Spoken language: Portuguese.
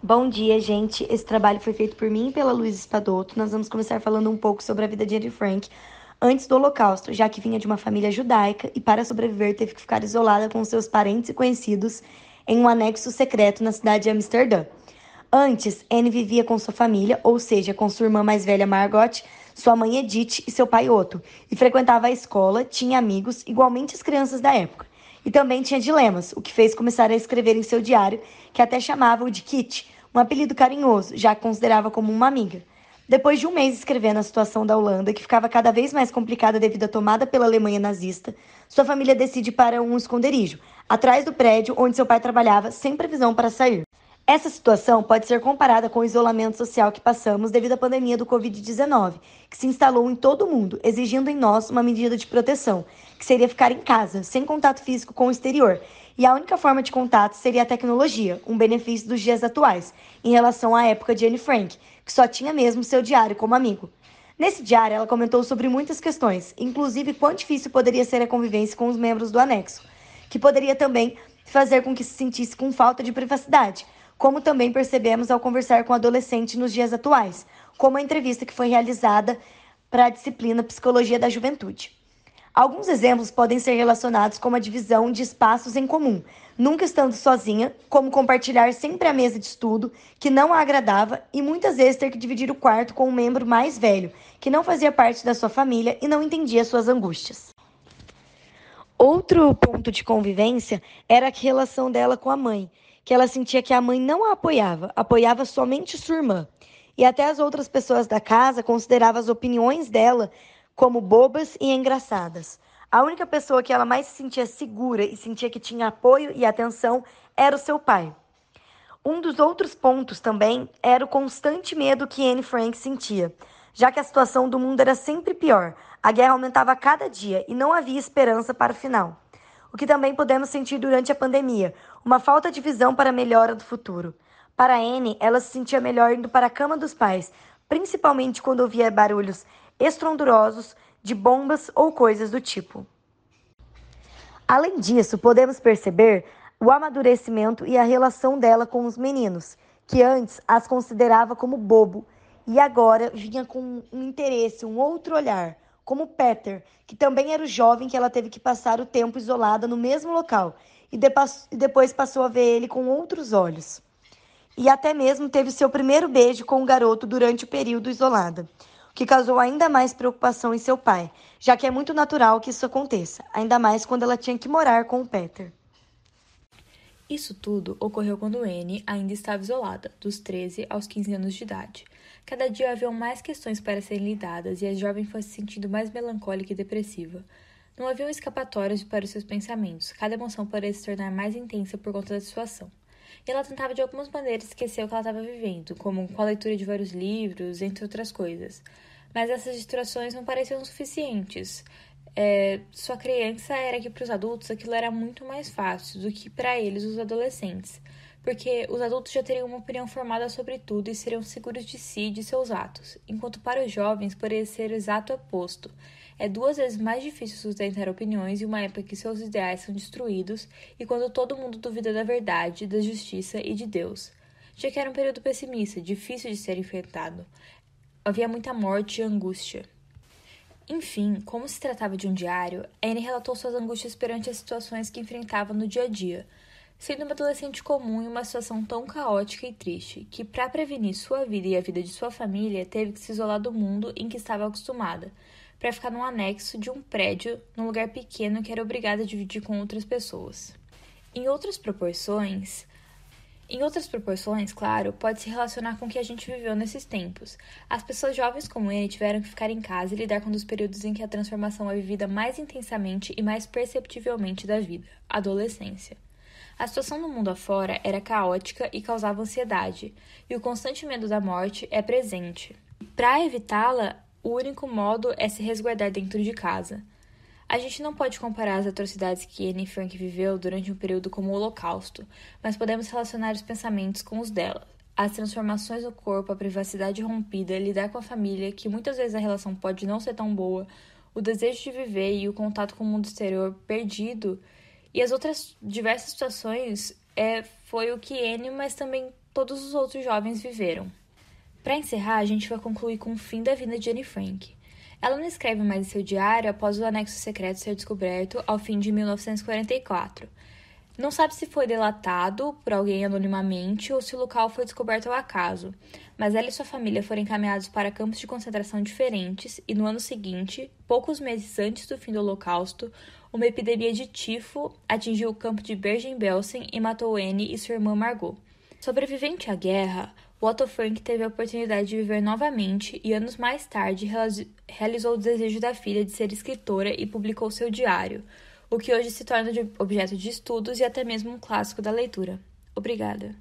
Bom dia, gente. Esse trabalho foi feito por mim e pela Luísa Espadoto. Nós vamos começar falando um pouco sobre a vida de Anne Frank antes do Holocausto, já que vinha de uma família judaica e, para sobreviver, teve que ficar isolada com seus parentes e conhecidos em um anexo secreto na cidade de Amsterdã. Antes, Anne vivia com sua família, ou seja, com sua irmã mais velha Margot, sua mãe Edith e seu pai Otto, e frequentava a escola, tinha amigos, igualmente as crianças da época. E também tinha dilemas, o que fez começar a escrever em seu diário, que até chamava-o de Kitty, um apelido carinhoso, já que considerava como uma amiga. Depois de um mês escrevendo a situação da Holanda, que ficava cada vez mais complicada devido à tomada pela Alemanha nazista, sua família decide ir para um esconderijo, atrás do prédio onde seu pai trabalhava, sem previsão para sair. Essa situação pode ser comparada com o isolamento social que passamos devido à pandemia do Covid-19, que se instalou em todo o mundo, exigindo em nós uma medida de proteção, que seria ficar em casa, sem contato físico com o exterior. E a única forma de contato seria a tecnologia, um benefício dos dias atuais, em relação à época de Anne Frank, que só tinha mesmo seu diário como amigo. Nesse diário, ela comentou sobre muitas questões, inclusive quão difícil poderia ser a convivência com os membros do anexo, que poderia também fazer com que se sentisse com falta de privacidade, como também percebemos ao conversar com adolescentes nos dias atuais, como a entrevista que foi realizada para a disciplina Psicologia da Juventude. Alguns exemplos podem ser relacionados com a divisão de espaços em comum, nunca estando sozinha, como compartilhar sempre a mesa de estudo, que não a agradava, e muitas vezes ter que dividir o quarto com um membro mais velho, que não fazia parte da sua família e não entendia suas angústias. Outro ponto de convivência era a relação dela com a mãe, que ela sentia que a mãe não a apoiava, apoiava somente sua irmã. E até as outras pessoas da casa consideravam as opiniões dela como bobas e engraçadas. A única pessoa que ela mais se sentia segura e sentia que tinha apoio e atenção era o seu pai. Um dos outros pontos também era o constante medo que Anne Frank sentia, já que a situação do mundo era sempre pior. A guerra aumentava a cada dia e não havia esperança para o final. O que também podemos sentir durante a pandemia, uma falta de visão para a melhora do futuro. Para Anne, ela se sentia melhor indo para a cama dos pais, principalmente quando ouvia barulhos estrondosos de bombas ou coisas do tipo. Além disso, podemos perceber o amadurecimento e a relação dela com os meninos, que antes as considerava como bobo e agora vinha com um interesse, um outro olhar, como Peter, que também era o jovem que ela teve que passar o tempo isolada no mesmo local e depois passou a ver ele com outros olhos. E até mesmo teve seu primeiro beijo com o garoto durante o período isolada, o que causou ainda mais preocupação em seu pai, já que é muito natural que isso aconteça, ainda mais quando ela tinha que morar com o Peter. Isso tudo ocorreu quando Anne ainda estava isolada, dos 13 aos 15 anos de idade. Cada dia haviam mais questões para serem lidadas e a jovem foi se sentindo mais melancólica e depressiva. Não haviam escapatórias para os seus pensamentos, cada emoção parecia se tornar mais intensa por conta da situação. E ela tentava de algumas maneiras esquecer o que ela estava vivendo, como com a leitura de vários livros, entre outras coisas. Mas essas distrações não pareciam suficientes. Sua crença era que para os adultos aquilo era muito mais fácil do que para eles, os adolescentes, porque os adultos já teriam uma opinião formada sobre tudo e seriam seguros de si e de seus atos, enquanto para os jovens poderia ser o exato oposto. É 2 vezes mais difícil sustentar opiniões em uma época que seus ideais são destruídos e quando todo mundo duvida da verdade, da justiça e de Deus. Já que era um período pessimista, difícil de ser enfrentado. Havia muita morte e angústia. Enfim, como se tratava de um diário, Anne relatou suas angústias perante as situações que enfrentava no dia a dia, sendo uma adolescente comum em uma situação tão caótica e triste, que para prevenir sua vida e a vida de sua família, teve que se isolar do mundo em que estava acostumada, para ficar num anexo de um prédio, num lugar pequeno que era obrigada a dividir com outras pessoas. Em outras proporções, claro, pode se relacionar com o que a gente viveu nesses tempos. As pessoas jovens como ele tiveram que ficar em casa e lidar com um dos períodos em que a transformação é vivida mais intensamente e mais perceptivelmente da vida, a adolescência. A situação no mundo afora era caótica e causava ansiedade, e o constante medo da morte é presente. Para evitá-la, o único modo é se resguardar dentro de casa. A gente não pode comparar as atrocidades que Anne Frank viveu durante um período como o Holocausto, mas podemos relacionar os pensamentos com os dela. As transformações no corpo, a privacidade rompida, lidar com a família, que muitas vezes a relação pode não ser tão boa, o desejo de viver e o contato com o mundo exterior perdido, e as outras diversas situações foi o que Anne, mas também todos os outros jovens viveram. Para encerrar, a gente vai concluir com o fim da vida de Anne Frank. Ela não escreve mais em seu diário após o anexo secreto ser descoberto ao fim de 1944. Não sabe se foi delatado por alguém anonimamente ou se o local foi descoberto ao acaso, mas ela e sua família foram encaminhados para campos de concentração diferentes e no ano seguinte, poucos meses antes do fim do Holocausto, uma epidemia de tifo atingiu o campo de Bergen-Belsen e matou Anne e sua irmã Margot. Sobrevivente à guerra, Otto Frank teve a oportunidade de viver novamente e anos mais tarde realizou o desejo da filha de ser escritora e publicou seu diário, o que hoje se torna objeto de estudos e até mesmo um clássico da leitura. Obrigada.